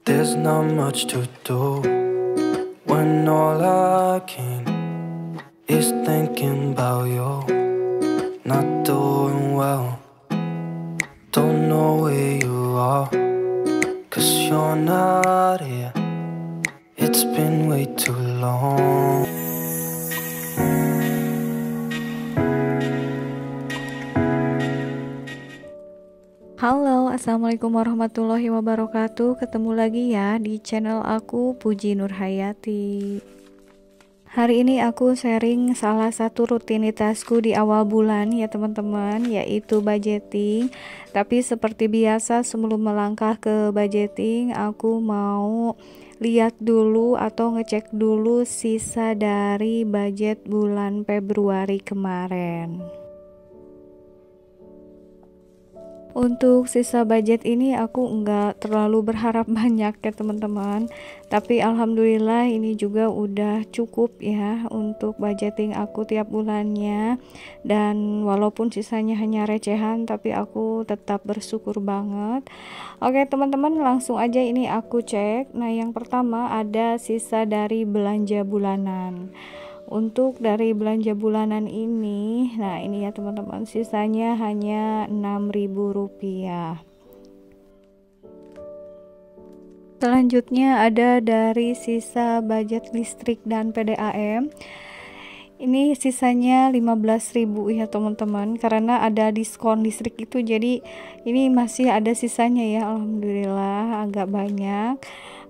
There's not much to do when all I can is thinking about you. Not doing well, don't know where you are, 'cause you're not here. It's been way too long. Halo, assalamualaikum warahmatullahi wabarakatuh. Ketemu lagi ya di channel aku, Puji Nurhayati. Hari ini aku sharing salah satu rutinitasku di awal bulan ya teman-teman, yaitu budgeting. Tapi seperti biasa sebelum melangkah ke budgeting, aku mau lihat dulu atau ngecek dulu sisa dari budget bulan Februari kemarin. Untuk sisa budget ini aku nggak terlalu berharap banyak ya teman-teman, tapi alhamdulillah ini juga udah cukup ya untuk budgeting aku tiap bulannya. Dan walaupun sisanya hanya recehan, tapi aku tetap bersyukur banget. Oke teman-teman, langsung aja ini aku cek. Nah, yang pertama ada sisa dari belanja bulanan. Untuk dari belanja bulanan ini, nah ini ya teman-teman, sisanya hanya Rp6.000. Selanjutnya ada dari sisa budget listrik dan PDAM. Ini sisanya 15.000 ya teman-teman, karena ada diskon listrik itu, jadi ini masih ada sisanya ya, alhamdulillah agak banyak.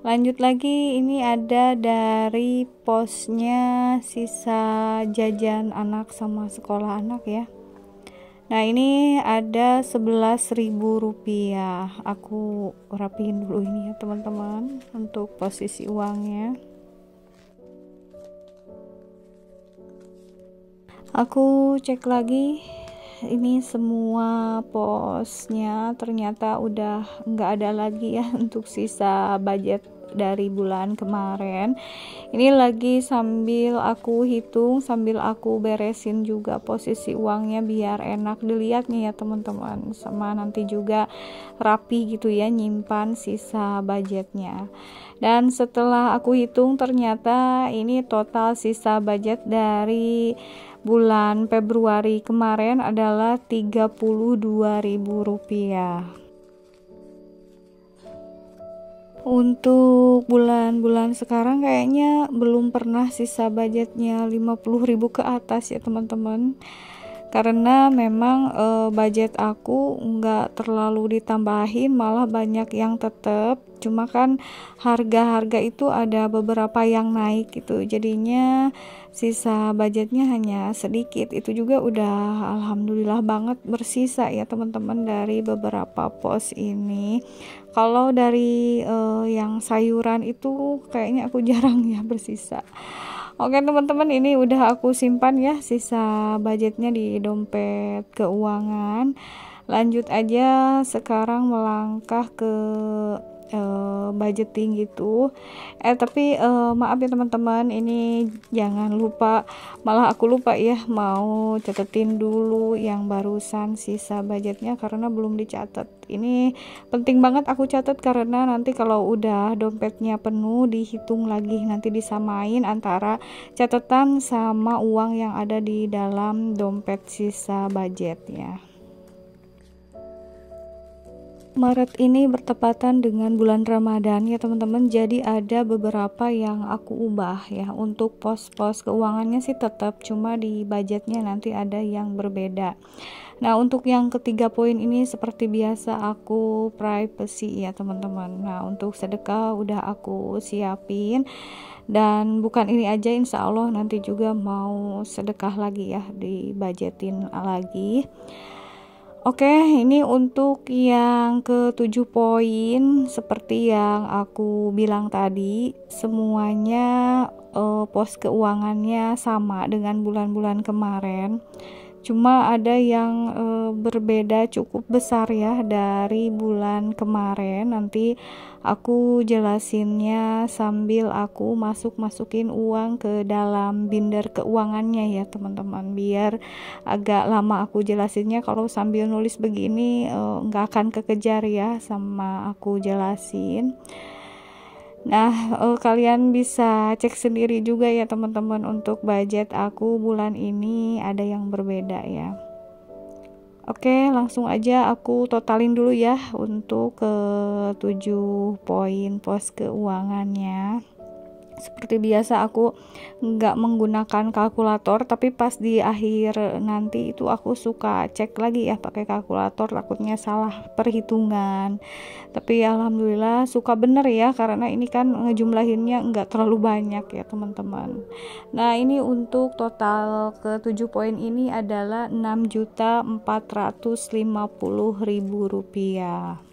Lanjut lagi, ini ada dari posnya sisa jajan anak sama sekolah anak ya. Nah, ini ada Rp11.000. Aku rapiin dulu ini ya teman-teman untuk posisi uangnya. Aku cek lagi, ini semua posnya ternyata udah nggak ada lagi ya untuk sisa budget dari bulan kemarin. Ini lagi sambil aku hitung, sambil aku beresin juga posisi uangnya biar enak dilihatnya ya teman-teman, sama nanti juga rapi gitu ya nyimpan sisa budgetnya. Dan setelah aku hitung ternyata ini total sisa budget dari bulan Februari kemarin adalah Rp32.000. Untuk bulan-bulan sekarang kayaknya belum pernah sisa budgetnya 50.000 ke atas ya teman-teman, karena memang budget aku nggak terlalu ditambahin, malah banyak yang tetap, cuma kan harga-harga itu ada beberapa yang naik gitu, jadinya sisa budgetnya hanya sedikit. Itu juga udah alhamdulillah banget bersisa ya teman-teman dari beberapa pos ini. Kalau dari yang sayuran itu kayaknya aku jarang ya bersisa. Oke teman-teman, ini udah aku simpan ya sisa budgetnya di dompet keuangan. Lanjut aja sekarang melangkah ke budgeting gitu. Tapi maaf ya teman-teman, ini jangan lupa, malah aku lupa ya mau catetin dulu yang barusan sisa budgetnya karena belum dicatat. Ini penting banget aku catat, karena nanti kalau udah dompetnya penuh dihitung lagi, nanti disamain antara catatan sama uang yang ada di dalam dompet sisa budgetnya. Maret ini bertepatan dengan bulan Ramadan ya teman-teman, jadi ada beberapa yang aku ubah ya. Untuk pos-pos keuangannya sih tetap, cuma di budgetnya nanti ada yang berbeda. Nah, untuk yang ketiga poin ini seperti biasa aku privacy ya teman-teman. Nah, untuk sedekah udah aku siapin, dan bukan ini aja, insya Allah nanti juga mau sedekah lagi ya, di budgetin lagi. Oke, ini untuk yang ke-7 poin, seperti yang aku bilang tadi, semuanya pos keuangannya sama dengan bulan-bulan kemarin. Cuma ada yang berbeda cukup besar ya dari bulan kemarin. Nanti aku jelasinnya sambil aku masukin uang ke dalam binder keuangannya ya teman-teman, biar agak lama aku jelasinnya. Kalau sambil nulis begini nggak akan kekejar ya sama aku jelasin. Nah, kalian bisa cek sendiri juga ya teman-teman, untuk budget aku bulan ini ada yang berbeda ya. Oke, langsung aja aku totalin dulu ya untuk ke 7 poin pos keuangannya. Seperti biasa aku nggak menggunakan kalkulator, tapi pas di akhir nanti itu aku suka cek lagi ya pakai kalkulator, takutnya salah perhitungan. Tapi alhamdulillah suka bener ya, karena ini kan ngejumlahinnya nggak terlalu banyak ya teman-teman. Nah, ini untuk total ke 7 poin ini adalah Rp6.450.000.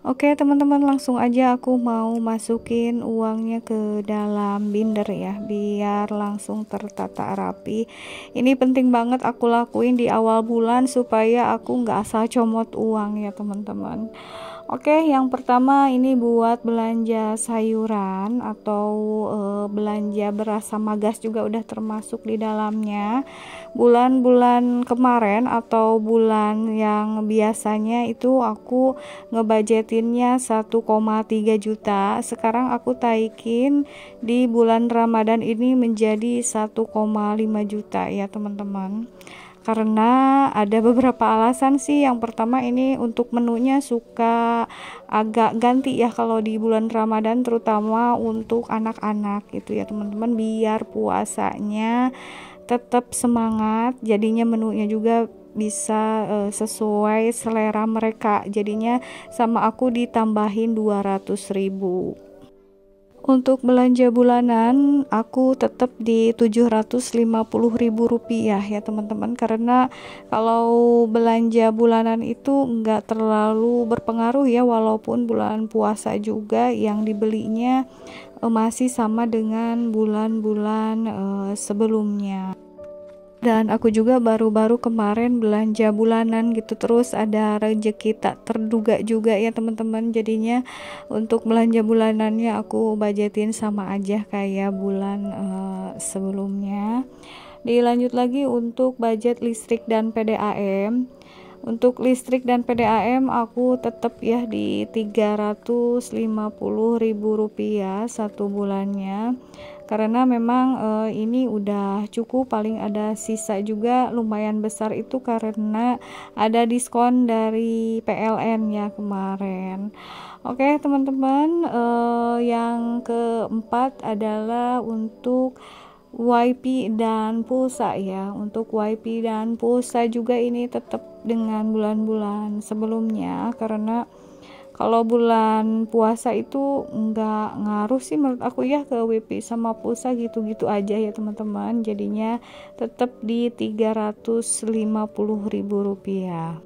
Oke teman-teman, langsung aja aku mau masukin uangnya ke dalam binder ya, biar langsung tertata rapi. Ini penting banget aku lakuin di awal bulan supaya aku nggak asal comot uang ya teman-teman. Oke, yang pertama ini buat belanja sayuran atau belanja beras sama gas juga udah termasuk di dalamnya. Bulan-bulan kemarin atau bulan yang biasanya itu aku ngebudgetinnya 1,3 juta. Sekarang aku taikin di bulan Ramadan ini menjadi 1,5 juta ya teman-teman. Karena ada beberapa alasan sih. Yang pertama, ini untuk menunya suka agak ganti ya kalau di bulan Ramadan, terutama untuk anak-anak gitu ya teman-teman, biar puasanya tetap semangat. Jadinya menunya juga bisa sesuai selera mereka. Jadinya sama aku ditambahin 200.000. Untuk belanja bulanan aku tetap di Rp750.000 ya teman-teman, karena kalau belanja bulanan itu enggak terlalu berpengaruh ya, walaupun bulan puasa juga yang dibelinya masih sama dengan bulan-bulan sebelumnya. Dan aku juga baru-baru kemarin belanja bulanan gitu, terus ada rezeki tak terduga juga ya teman-teman. Jadinya untuk belanja bulanannya aku budgetin sama aja kayak bulan sebelumnya. Dilanjut lagi untuk budget listrik dan PDAM. Untuk listrik dan PDAM aku tetap ya di Rp350.000 satu bulannya, karena memang ini udah cukup, paling ada sisa juga lumayan besar itu karena ada diskon dari PLN ya kemarin. Oke teman-teman, yang keempat adalah untuk WiFi dan pulsa ya. Untuk WiFi dan pulsa juga ini tetap dengan bulan-bulan sebelumnya, karena kalau bulan puasa itu enggak ngaruh sih menurut aku ya ke WiFi sama pulsa, gitu-gitu aja ya teman-teman. Jadinya tetap di Rp350.000.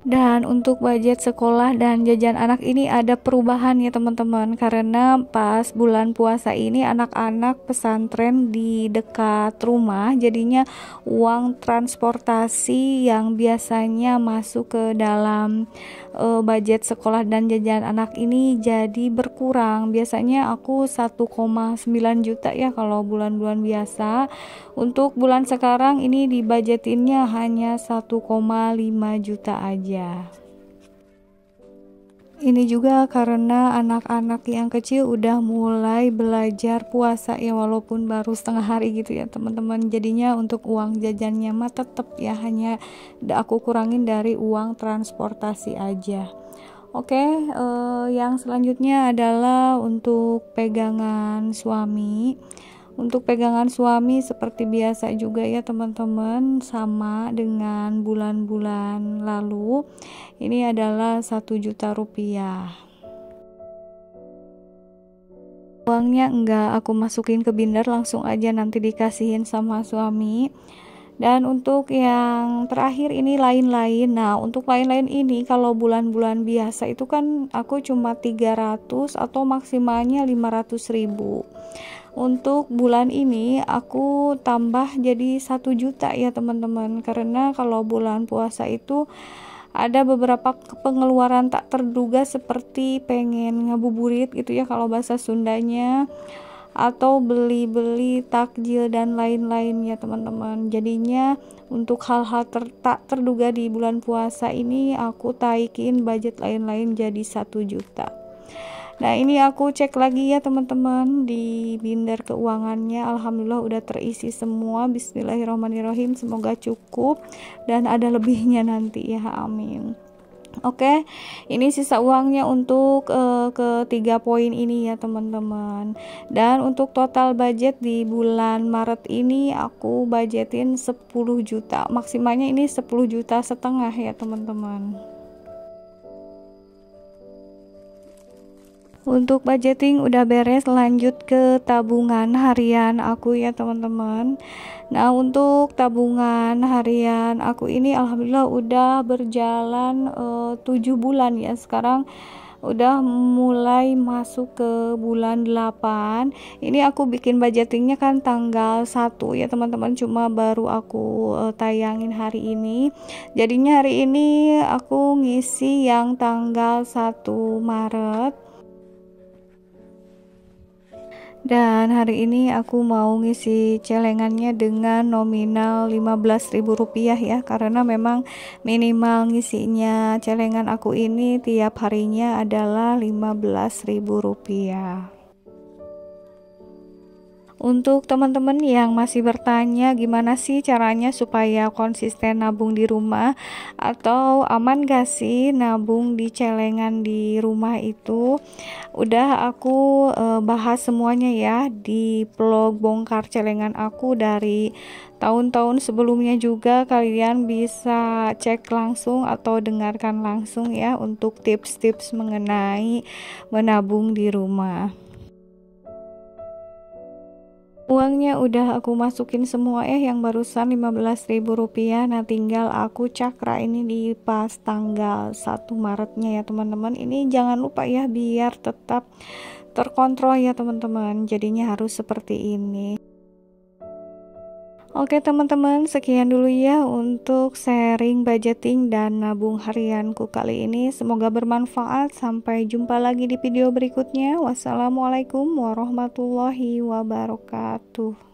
Dan untuk budget sekolah dan jajan anak ini ada perubahan ya teman-teman, karena pas bulan puasa ini anak-anak pesantren di dekat rumah, jadinya uang transportasi yang biasanya masuk ke dalam budget sekolah dan jajan anak ini jadi berkurang. Biasanya aku 1,9 juta ya kalau bulan-bulan biasa. Untuk bulan sekarang ini dibudgetinnya hanya 1,5 juta aja. Ini juga karena anak-anak yang kecil udah mulai belajar puasa ya, walaupun baru setengah hari gitu ya teman-teman. Jadinya untuk uang jajannya mah tetap ya, hanya aku kurangin dari uang transportasi aja. Oke, yang selanjutnya adalah untuk pegangan suami. Untuk pegangan suami seperti biasa juga ya teman-teman, sama dengan bulan-bulan lalu. Ini adalah 1 juta rupiah. Uangnya enggak aku masukin ke binder, langsung aja nanti dikasihin sama suami. Dan untuk yang terakhir ini lain-lain. Nah, untuk lain-lain ini kalau bulan-bulan biasa itu kan aku cuma 300 atau maksimalnya 500.000. Untuk bulan ini aku tambah jadi 1 juta ya teman-teman, karena kalau bulan puasa itu ada beberapa pengeluaran tak terduga, seperti pengen ngabuburit gitu ya kalau bahasa Sundanya, atau beli-beli takjil dan lain-lain ya teman-teman. Jadinya untuk hal-hal tak terduga di bulan puasa ini aku taikin budget lain-lain jadi 1 juta. Nah ini aku cek lagi ya teman-teman di binder keuangannya, alhamdulillah udah terisi semua. Bismillahirrahmanirrahim, semoga cukup dan ada lebihnya nanti ya, amin. Oke, ini sisa uangnya untuk ketiga poin ini ya teman-teman. Dan untuk total budget di bulan Maret ini aku budgetin 10 juta, maksimalnya ini 10,5 juta ya teman-teman. Untuk budgeting udah beres, lanjut ke tabungan harian aku ya teman-teman. Nah untuk tabungan harian aku ini alhamdulillah udah berjalan 7 bulan ya. Sekarang udah mulai masuk ke bulan 8. Ini aku bikin budgetingnya kan tanggal 1 ya teman-teman, cuma baru aku tayangin hari ini. Jadinya hari ini aku ngisi yang tanggal 1 Maret. Dan hari ini aku mau ngisi celengannya dengan nominal Rp15.000 ya, karena memang minimal ngisinya celengan aku ini tiap harinya adalah Rp15.000. Untuk teman-teman yang masih bertanya gimana sih caranya supaya konsisten nabung di rumah, atau aman gak sih nabung di celengan di rumah itu, udah aku bahas semuanya ya di vlog bongkar celengan aku dari tahun-tahun sebelumnya juga. Kalian bisa cek langsung atau dengarkan langsung ya untuk tips-tips mengenai menabung di rumah. Uangnya udah aku masukin semua yang barusan Rp15.000. Nah tinggal aku cakra ini di pas tanggal 1 Maretnya ya teman-teman. Ini jangan lupa ya biar tetap terkontrol ya teman-teman, jadinya harus seperti ini. Oke teman-teman, sekian dulu ya untuk sharing budgeting dan nabung harianku kali ini. Semoga bermanfaat. Sampai jumpa lagi di video berikutnya. Wassalamualaikum warahmatullahi wabarakatuh.